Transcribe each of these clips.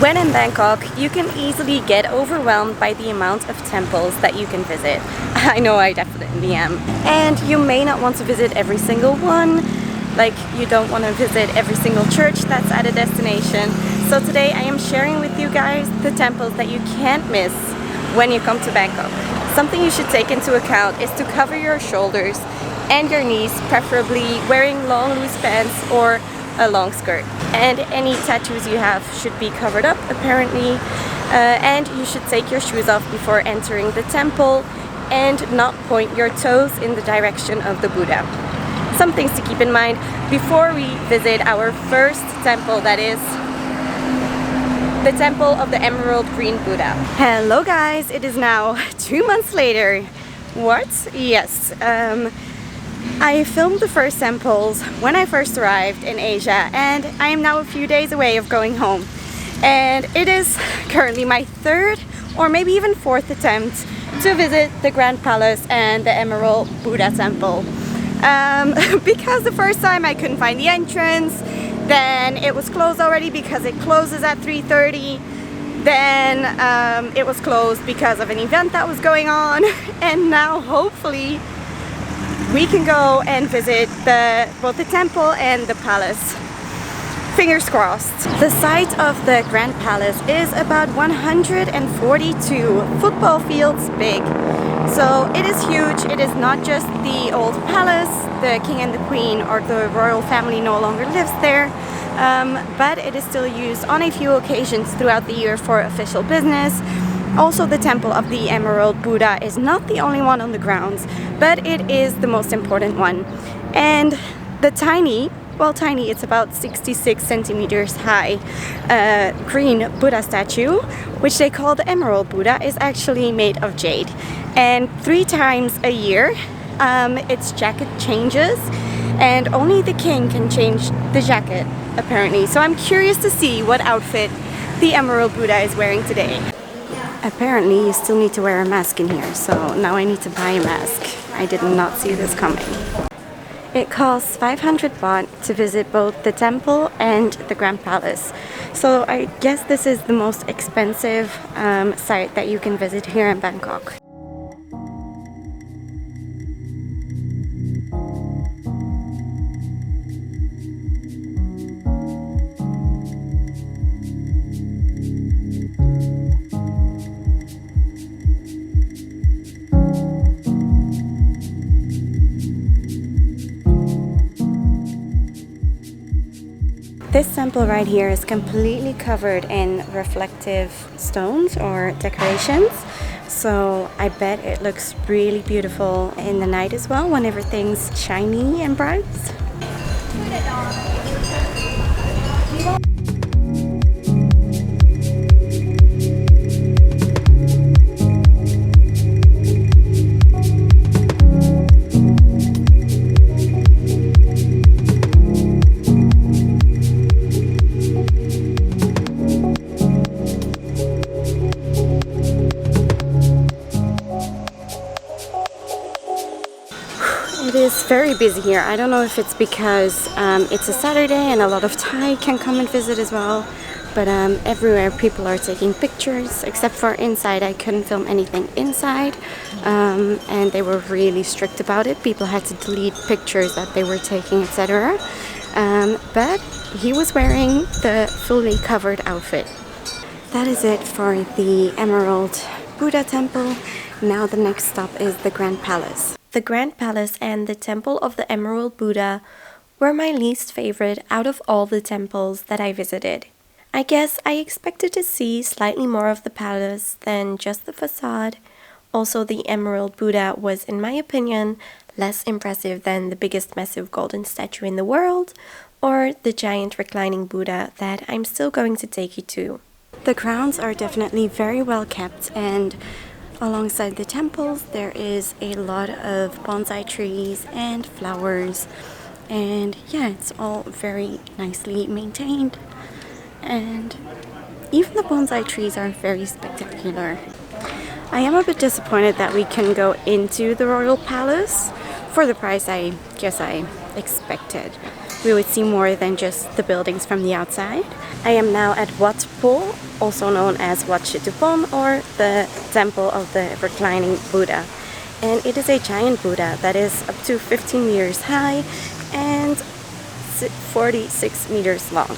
When in Bangkok, you can easily get overwhelmed by the amount of temples that you can visit. I know I definitely am. And you may not want to visit every single one, like you don't want to visit every single church that's at a destination. So today I am sharing with you guys the temples that you can't miss when you come to Bangkok. Something you should take into account is to cover your shoulders and your knees, preferably wearing long loose pants or a long skirt. And any tattoos you have should be covered up apparently, and you should take your shoes off before entering the temple and not point your toes in the direction of the Buddha. Some things to keep in mind before we visit our first temple, that is the Temple of the Emerald Green Buddha. Hello guys, it is now 2 months later. What? Yes. I filmed the first temples when I first arrived in Asia, and I am now a few days away of going home. And it is currently my third or maybe even fourth attempt to visit the Grand Palace and the Emerald Buddha Temple. Because the first time I couldn't find the entrance, then it was closed already because it closes at 3:30. Then it was closed because of an event that was going on, and now hopefully we can go and visit both the temple and the palace. Fingers crossed. The site of the Grand Palace is about 142 football fields big. So it is huge. It is not just the old palace, the king and the queen or the royal family no longer lives there, but it is still used on a few occasions throughout the year for official business. Also, the Temple of the Emerald Buddha is not the only one on the grounds, but it is the most important one. And the tiny, it's about 66 centimeters high, green Buddha statue, which they call the Emerald Buddha, is actually made of jade. And 3 times a year, its jacket changes, and only the king can change the jacket, apparently. So I'm curious to see what outfit the Emerald Buddha is wearing today. Apparently you still need to wear a mask in here, so now I need to buy a mask. I did not see this coming. It costs 500 baht to visit both the temple and the Grand Palace. So I guess this is the most expensive site that you can visit here in Bangkok. This temple right here is completely covered in reflective stones or decorations, so I bet it looks really beautiful in the night as well when everything's shiny and bright. It is very busy here. I don't know if it's because it's a Saturday and a lot of Thai can come and visit as well, but everywhere people are taking pictures, except for inside. I couldn't film anything inside, and they were really strict about it. People had to delete pictures that they were taking, etc. But he was wearing the fully covered outfit. That is it for the Emerald Buddha Temple. Now the next stop is the Grand Palace. The Grand Palace and the Temple of the Emerald Buddha were my least favorite out of all the temples that I visited. I guess I expected to see slightly more of the palace than just the facade. Also, the Emerald Buddha was, in my opinion, less impressive than the biggest massive golden statue in the world or the giant reclining Buddha that I'm still going to take you to. The grounds are definitely very well kept, and alongside the temples there is a lot of bonsai trees and flowers, and yeah, it's all very nicely maintained, and even the bonsai trees are very spectacular. I am a bit disappointed that we can go into the royal palace for the price I guess I expected. we would see more than just the buildings from the outside. I am now at Wat Arun, also known as Wat Arun, or the Temple of the Reclining Buddha. And it is a giant Buddha that is up to 15 meters high and 46 meters long.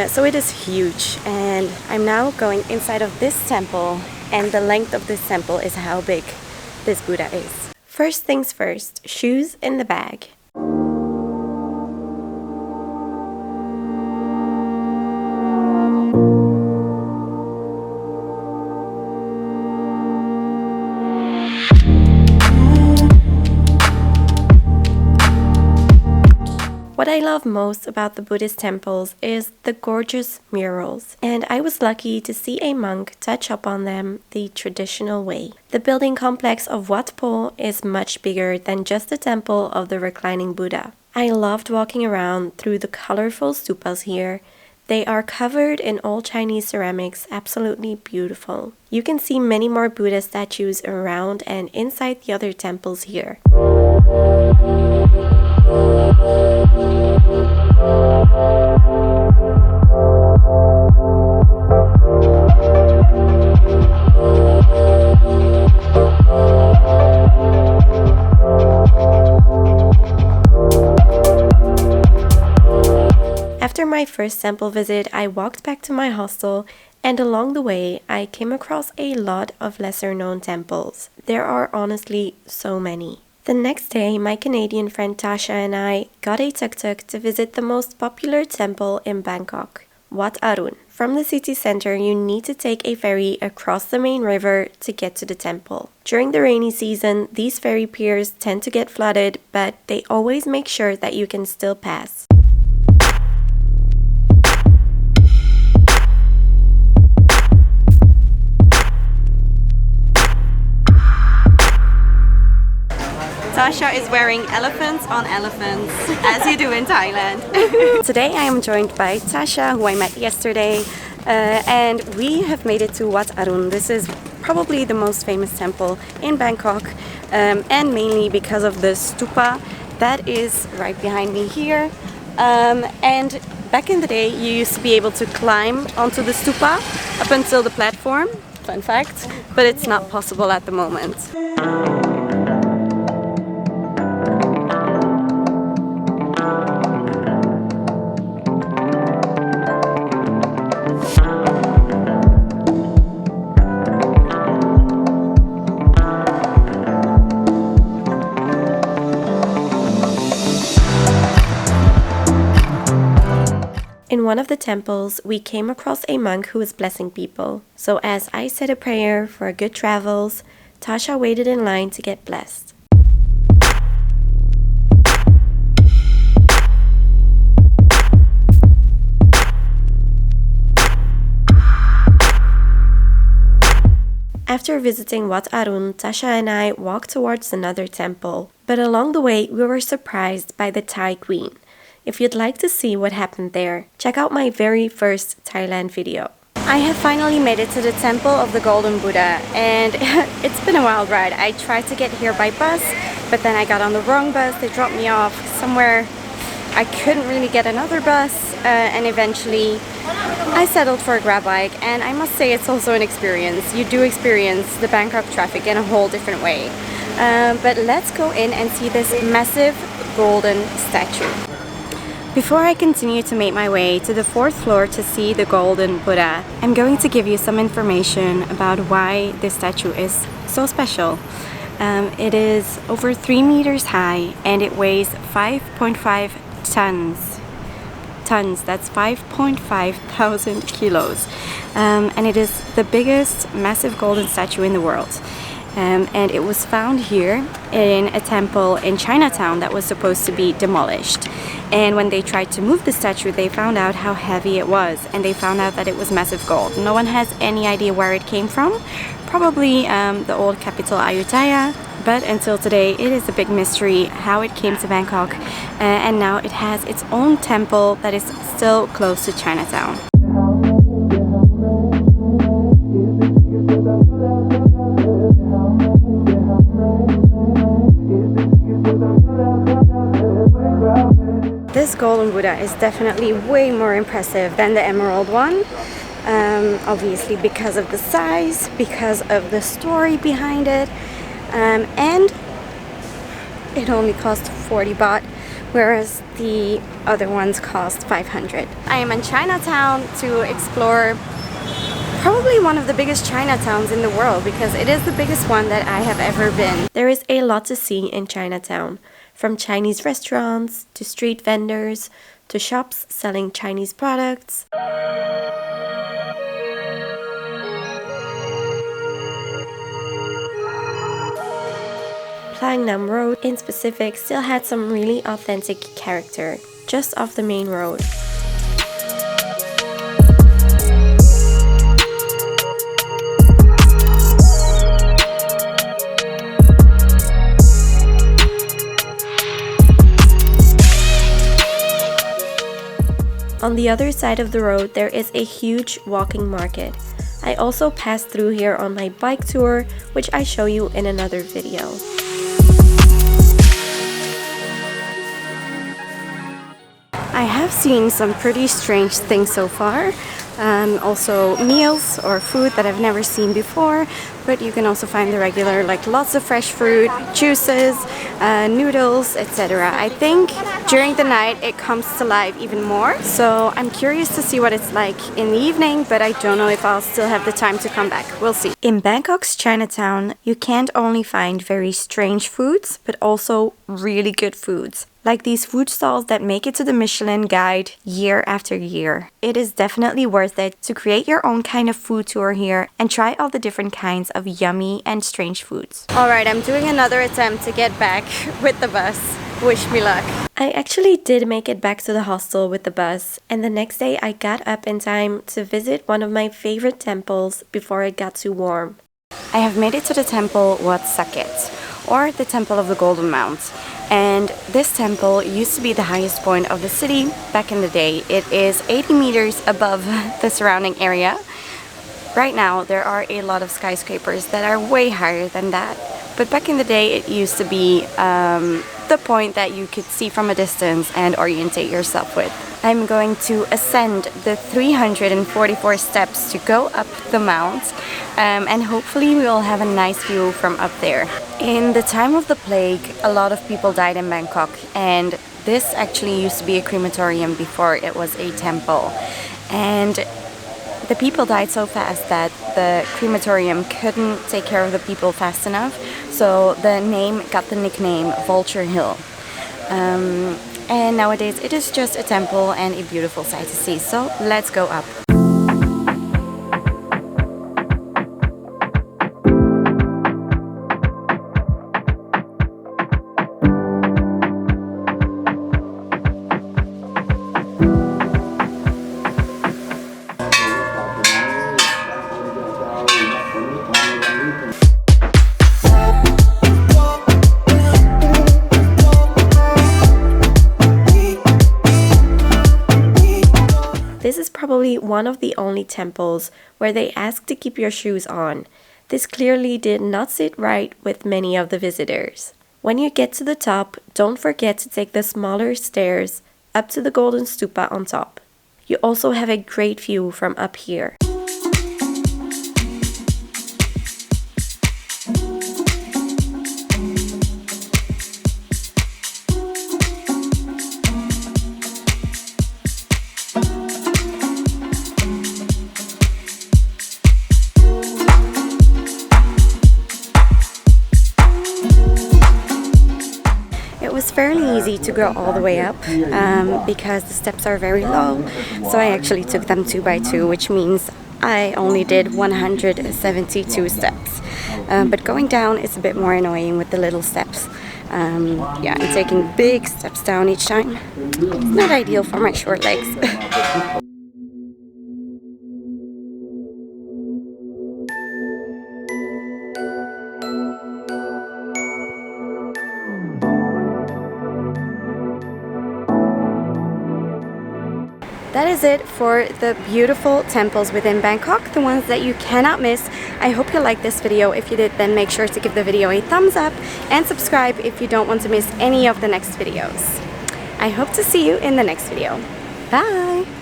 So it is huge, and I'm now going inside of this temple, and the length of this temple is how big this Buddha is. First things first, shoes in the bag. What I love most about the Buddhist temples is the gorgeous murals, and I was lucky to see a monk touch up on them the traditional way. The building complex of Wat Arun is much bigger than just the temple of the reclining Buddha. I loved walking around through the colorful stupas here. They are covered in old Chinese ceramics, absolutely beautiful. You can see many more Buddha statues around and inside the other temples here. After my first temple visit, I walked back to my hostel, and along the way, I came across a lot of lesser-known temples. There are honestly so many. The next day, my Canadian friend Tasha and I got a tuk-tuk to visit the most popular temple in Bangkok, Wat Arun. From the city center, you need to take a ferry across the main river to get to the temple. During the rainy season, these ferry piers tend to get flooded, but they always make sure that you can still pass. Tasha is wearing elephants on elephants, as you do in Thailand. Today I am joined by Tasha, who I met yesterday, and we have made it to Wat Arun. This is probably the most famous temple in Bangkok, and mainly because of the stupa that is right behind me here. And back in the day, you used to be able to climb onto the stupa up until the platform, fun fact, but it's not possible at the moment. In one of the temples, we came across a monk who was blessing people. So as I said a prayer for good travels, Tasha waited in line to get blessed. After visiting Wat Arun, Tasha and I walked towards another temple. But along the way, we were surprised by the Thai Queen. If you'd like to see what happened there, check out my very first Thailand video. I have finally made it to the Temple of the Golden Buddha, and it's been a wild ride. I tried to get here by bus, but then I got on the wrong bus. They dropped me off somewhere I couldn't really get another bus, and eventually I settled for a grab bike, and I must say it's also an experience. You do experience the Bangkok traffic in a whole different way. But let's go in and see this massive golden statue. Before I continue to make my way to the 4th floor to see the Golden Buddha, I'm going to give you some information about why this statue is so special. It is over 3 meters high and it weighs 5.5 tons. That's 5.5 thousand kilos. And it is the biggest massive golden statue in the world. And it was found here in a temple in Chinatown that was supposed to be demolished. And when they tried to move the statue, they found out how heavy it was, and they found out that it was massive gold. No one has any idea where it came from. Probably the old capital Ayutthaya, but until today it is a big mystery how it came to Bangkok, and now it has its own temple that is still close to Chinatown. This golden Buddha is definitely way more impressive than the emerald one. Obviously because of the size, because of the story behind it, and it only cost 40 baht, whereas the other ones cost 500. I am in Chinatown to explore probably one of the biggest Chinatowns in the world, because it is the biggest one that I have ever been. There is a lot to see in Chinatown, from Chinese restaurants to street vendors to shops selling Chinese products. Plangnam Road in specific still had some really authentic character, just off the main road. On the other side of the road, there is a huge walking market. I also passed through here on my bike tour, which I show you in another video. I have seen some pretty strange things so far. Also meals or food that I've never seen before, but you can also find the regular, like lots of fresh fruit, juices, noodles, etc. I think during the night it comes to life even more, so I'm curious to see what it's like in the evening, but I don't know if I'll still have the time to come back. We'll see. In Bangkok's Chinatown, you can't only find very strange foods, but also really good foods, like these food stalls that make it to the Michelin guide year after year. It is definitely worth it to create your own kind of food tour here and try all the different kinds of yummy and strange foods. Alright, I'm doing another attempt to get back with the bus. Wish me luck. I actually did make it back to the hostel with the bus, and the next day I got up in time to visit one of my favorite temples before it got too warm. I have made it to the temple Wat Saket, or the Temple of the Golden Mount. And this temple used to be the highest point of the city back in the day. It is 80 meters above the surrounding area. Right now there are a lot of skyscrapers that are way higher than that. But back in the day it used to be the point that you could see from a distance and orientate yourself with. I'm going to ascend the 344 steps to go up the mount, and hopefully we will have a nice view from up there. In the time of the plague, a lot of people died in Bangkok, and this actually used to be a crematorium before it was a temple. And the people died so fast that the crematorium couldn't take care of the people fast enough, so the name got the nickname Vulture Hill. And nowadays it is just a temple and a beautiful sight to see, so let's go up. This is probably one of the only temples where they ask to keep your shoes on. This clearly did not sit right with many of the visitors. When you get to the top, don't forget to take the smaller stairs up to the golden stupa on top. You also have a great view from up here. It was fairly easy to go all the way up because the steps are very low, so I actually took them 2 by 2, which means I only did 172 steps. But going down is a bit more annoying with the little steps. Yeah, and taking big steps down each time. It's not ideal for my short legs. That is it for the beautiful temples within Bangkok, the ones that you cannot miss. I hope you liked this video. If you did, then make sure to give the video a thumbs up and subscribe if you don't want to miss any of the next videos. I hope to see you in the next video. Bye!